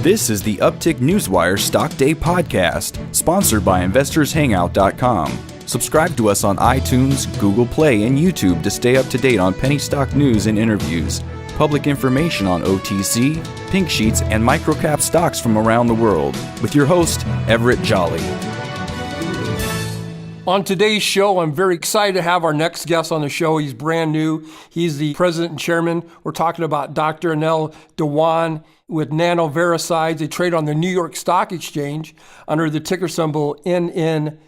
This is the Uptick Newswire Stock Day podcast, sponsored by InvestorsHangout.com. Subscribe to us on iTunes, Google Play, and YouTube to stay up to date on penny stock news and interviews, public information on OTC, pink sheets, and microcap stocks from around the world, with your host, Everett Jolly. On today's show, I'm very excited to have our next guest on the show. He's brand new. He's the president and chairman. We're talking about Dr. Anil Diwan with NanoViricides. They trade on the New York Stock Exchange under the ticker symbol NNVC.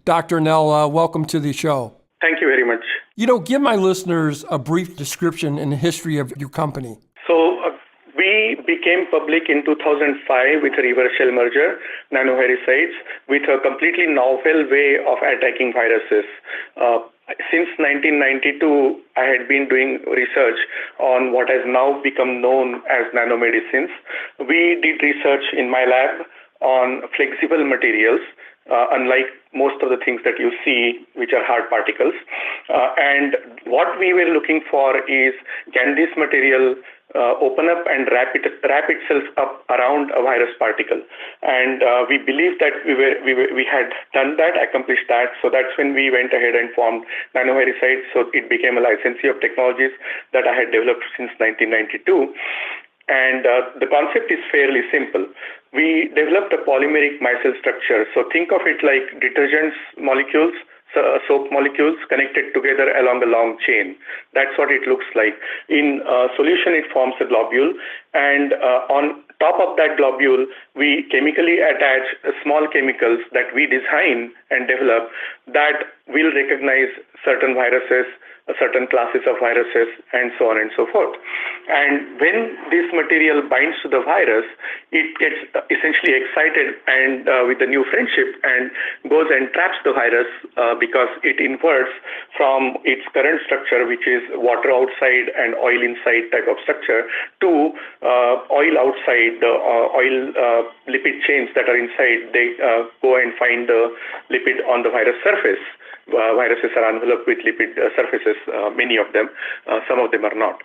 Dr. Anil, welcome to the show. Thank you very much. Give my listeners a brief description and history of your company. We became public in 2005 with a reverse shell merger, NanoViricides, with a completely novel way of attacking viruses. Since 1992, I had been doing research on what has now become known as nanomedicines. We did research in my lab on flexible materials, unlike most of the things that you see, which are hard particles. And what we were looking for is, can this material open up and wrap itself up around a virus particle? And we believed that we had done that, accomplished that. So that's when we went ahead and formed NanoViricides. So it became a licensee of technologies that I had developed since 1992. And the concept is fairly simple. We developed a polymeric micelle structure. So think of it like detergents molecules, soap molecules connected together along a long chain. That's what it looks like. In solution, it forms a globule, and on top of that globule, we chemically attach small chemicals that we design and develop that will recognize certain viruses, certain classes of viruses, and so on and so forth. And when this material binds to the virus, it gets essentially excited and with a new friendship and goes and traps the virus because it inverts from its current structure, which is water outside and oil inside type of structure, to oil outside. The oil lipid chains that are inside, they go and find the lipid on the virus surface. Viruses are enveloped with lipid surfaces, many of them. Some of them are not.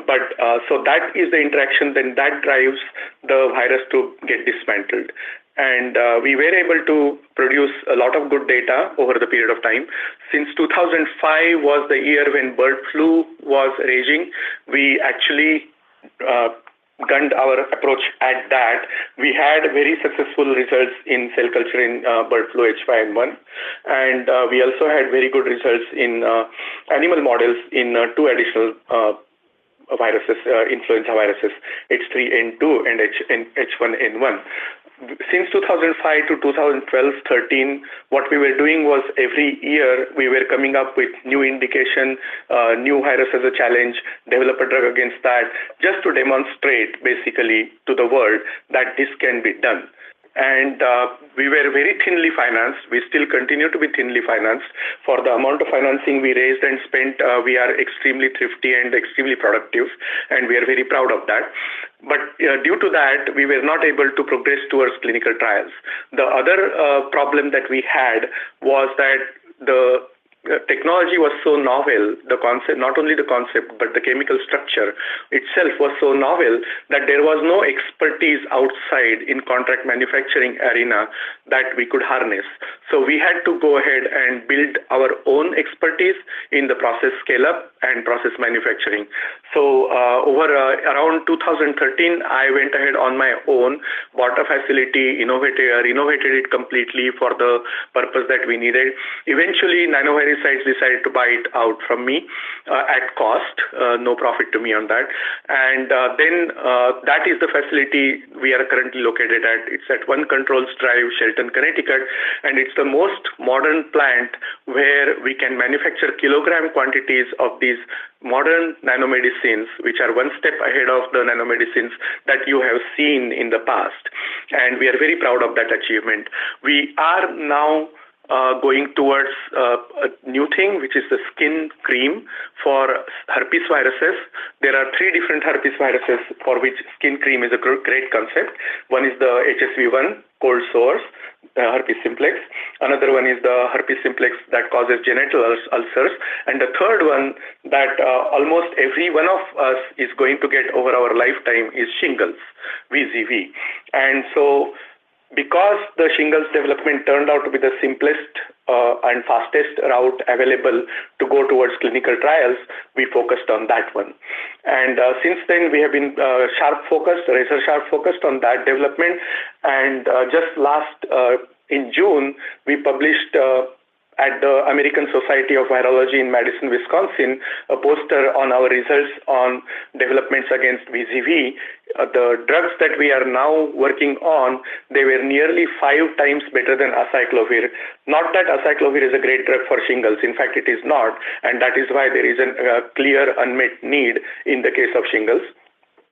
But so that is the interaction, then that drives the virus to get dismantled. And we were able to produce a lot of good data over the period of time. Since 2005 was the year when bird flu was raging, we actually gunned our approach at that. We had very successful results in cell culture in bird flu H5N1, and we also had very good results in animal models in two additional viruses, influenza viruses, H3N2 and H1N1. Since 2005 to 2012-13, what we were doing was every year we were coming up with new indication, new virus as a challenge, develop a drug against that, just to demonstrate basically to the world that this can be done. And we were very thinly financed. We still continue to be thinly financed. For the amount of financing we raised and spent, we are extremely thrifty and extremely productive, and we are very proud of that. But due to that, we were not able to progress towards clinical trials. The other problem that we had was that the technology was so novel, the concept, not only the concept, but the chemical structure itself was so novel that there was no expertise outside in contract manufacturing arena that we could harness. So we had to go ahead and build our own expertise in the process scale-up and process manufacturing. So around 2013, I went ahead on my own, bought a facility, renovated it completely for the purpose that we needed. Eventually, NanoViricides decided to buy it out from me at cost, no profit to me on that. And then that is the facility we are currently located at. It's at 1 Controls Drive, Shelton, Connecticut, and it's the most modern plant where we can manufacture kilogram quantities of these modern nanomedicines, which are one step ahead of the nanomedicines that you have seen in the past. And we are very proud of that achievement. We are now going towards a new thing, which is the skin cream for herpes viruses. There are 3 different herpes viruses for which skin cream is a great concept. One is the HSV1, cold sores, herpes simplex. Another one is the herpes simplex that causes genital ulcers. And the third one that almost every one of us is going to get over our lifetime is shingles, VZV. And so because the shingles development turned out to be the simplest and fastest route available to go towards clinical trials, we focused on that one. And since then, we have been razor sharp focused on that development. And just in June, we published at the American Society of Virology in Madison, Wisconsin, a poster on our results on developments against VZV. The drugs that we are now working on, they were nearly 5 times better than acyclovir. Not that acyclovir is a great drug for shingles. In fact, it is not. And that is why there is a clear unmet need in the case of shingles,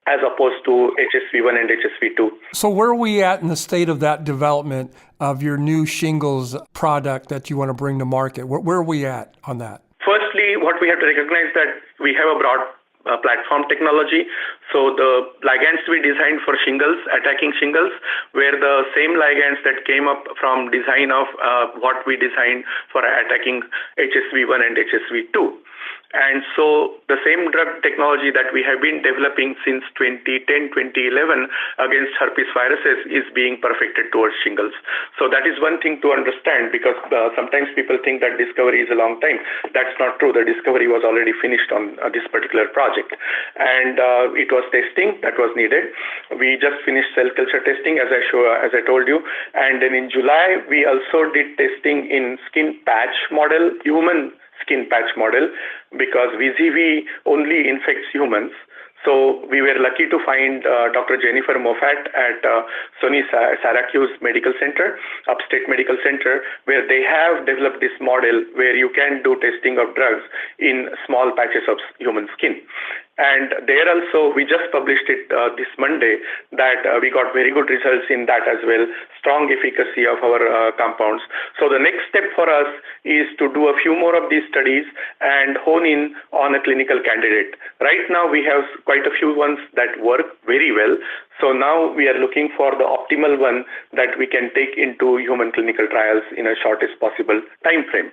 as opposed to HSV1 and HSV2. So where are we at in the state of that development of your new shingles product that you want to bring to market? Where are we at on that? Firstly, what we have to recognize that we have a broad platform technology. So the ligands we designed for shingles, attacking shingles, were the same ligands that came up from design of what we designed for attacking HSV1 and HSV2. And so the same drug technology that we have been developing since 2010, 2011 against herpes viruses is being perfected towards shingles. So that is one thing to understand, because sometimes people think that discovery is a long time. That's not true. The discovery was already finished on this particular project. And it was testing that was needed. We just finished cell culture testing, as I told you. And then in July, we also did testing in skin patch model, human skin patch model, because VZV only infects humans. So we were lucky to find Dr. Jennifer Moffat at SUNY Syracuse Medical Center, Upstate Medical Center, where they have developed this model where you can do testing of drugs in small patches of human skin. And there also, we just published it this Monday, that we got very good results in that as well, strong efficacy of our compounds. So the next step for us is to do a few more of these studies and hone in on a clinical candidate. Right now, we have quite a few ones that work very well. So now we are looking for the optimal one that we can take into human clinical trials in a shortest possible time frame.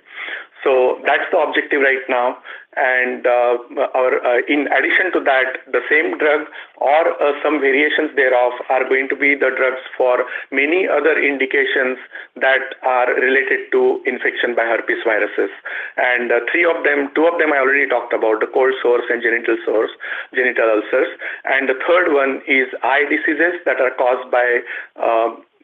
So that's the objective right now. And in addition to that, the same drug or some variations thereof are going to be the drugs for many other indications that are related to infection by herpes viruses. And two of them I already talked about, the cold sores and genital ulcers. And the third one is eye diseases that are caused by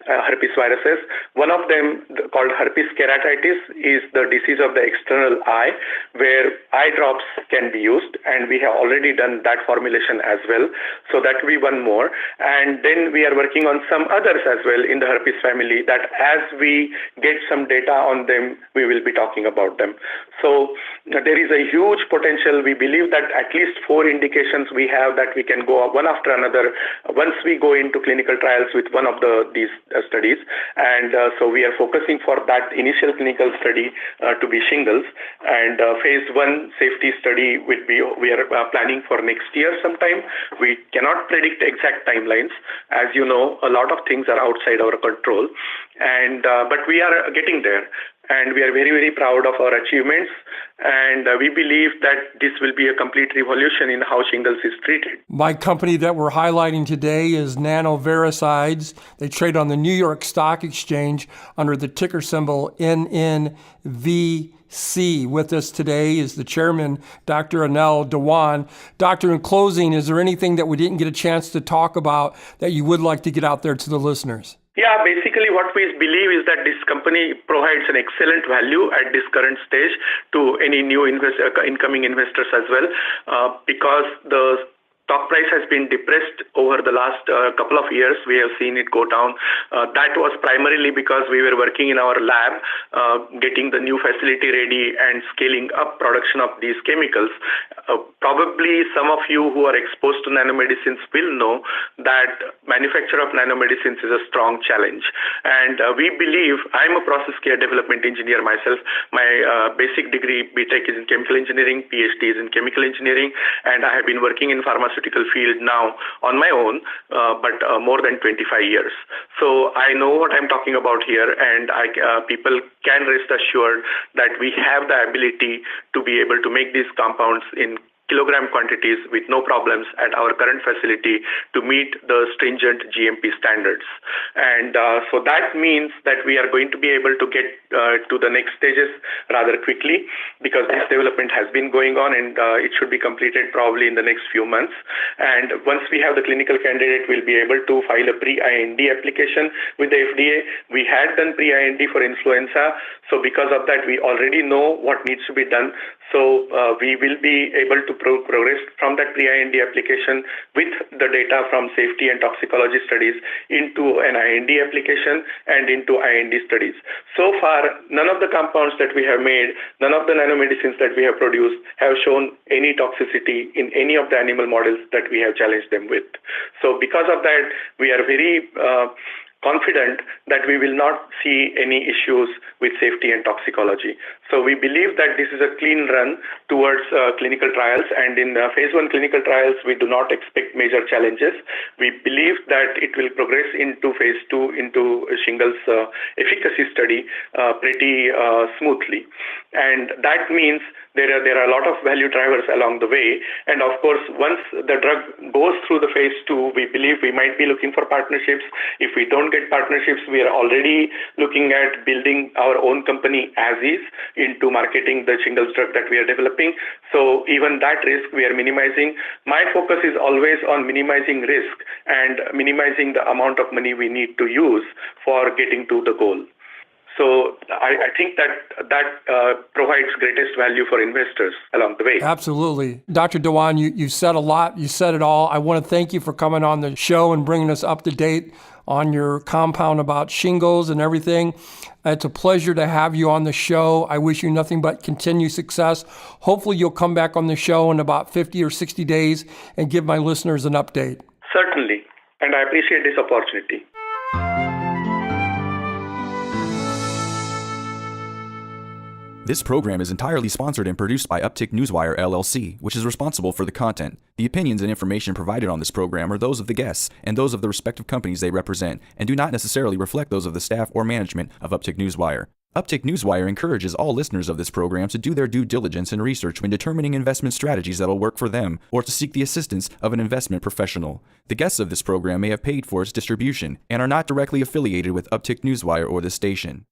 herpes viruses. One of them, called herpes keratitis, is the disease of the external eye, where eye drops can be used, and we have already done that formulation as well. So that will be one more. And then we are working on some others as well in the herpes family, that as we get some data on them, we will be talking about them. So there is a huge potential. We believe that at least 4 indications we have that we can go one after another once we go into clinical trials with one of these studies. And so we are focusing for that initial clinical study to be shingles, and phase 1 safety study we are planning for next year sometime. We cannot predict exact timelines. As you know, a lot of things are outside our control, and but we are getting there. And we are very, very proud of our achievements. And we believe that this will be a complete revolution in how shingles is treated. My company that we're highlighting today is NanoViricides. They trade on the New York Stock Exchange under the ticker symbol NNVC. With us today is the chairman, Dr. Anil Diwan. Doctor, in closing, is there anything that we didn't get a chance to talk about that you would like to get out there to the listeners? Yeah, basically what we believe is that this company provides an excellent value at this current stage to any new incoming investors as well, because the stock price has been depressed over the last couple of years. We have seen it go down. That was primarily because we were working in our lab, getting the new facility ready and scaling up production of these chemicals. Probably some of you who are exposed to nanomedicines will know that manufacture of nanomedicines is a strong challenge. And we believe, I'm a process care development engineer myself. My basic degree, BTech, is in chemical engineering, PhD is in chemical engineering, and I have been working in pharmaceutical pharmaceutical field now on my own, but more than 25 years. So I know what I'm talking about here, and people can rest assured that we have the ability to be able to make these compounds in kilogram quantities with no problems at our current facility to meet the stringent GMP standards. And so that means that we are going to be able to get to the next stages rather quickly, because this development has been going on, and it should be completed probably in the next few months. And once we have the clinical candidate, we'll be able to file a pre-IND application with the FDA. We had done pre-IND for influenza, so because of that, we already know what needs to be done. So we will be able to progress from that pre-IND application with the data from safety and toxicology studies into an IND application and into IND studies. So far, none of the compounds that we have made, none of the nanomedicines that we have produced have shown any toxicity in any of the animal models that we have challenged them with. So because of that, we are very confident that we will not see any issues with safety and toxicology. So we believe that this is a clean run towards clinical trials, and in phase 1 clinical trials, we do not expect major challenges. We believe that it will progress into phase 2, into shingles efficacy study pretty smoothly. And that means there are a lot of value drivers along the way. And of course, once the drug goes through the phase 2, we believe we might be looking for partnerships. If we don't get partnerships, we are already looking at building our own company as is into marketing the shingles drug that we are developing. So even that risk we are minimizing. My focus is always on minimizing risk and minimizing the amount of money we need to use for getting to the goal. So I think that provides greatest value for investors along the way. Absolutely. Dr. Diwan, you said a lot. You said it all. I want to thank you for coming on the show and bringing us up to date on your compound about shingles and everything. It's a pleasure to have you on the show. I wish you nothing but continued success. Hopefully you'll come back on the show in about 50 or 60 days and give my listeners an update. Certainly. And I appreciate this opportunity. This program is entirely sponsored and produced by Uptick Newswire, LLC, which is responsible for the content. The opinions and information provided on this program are those of the guests and those of the respective companies they represent, and do not necessarily reflect those of the staff or management of Uptick Newswire. Uptick Newswire encourages all listeners of this program to do their due diligence and research when determining investment strategies that will work for them, or to seek the assistance of an investment professional. The guests of this program may have paid for its distribution and are not directly affiliated with Uptick Newswire or this station.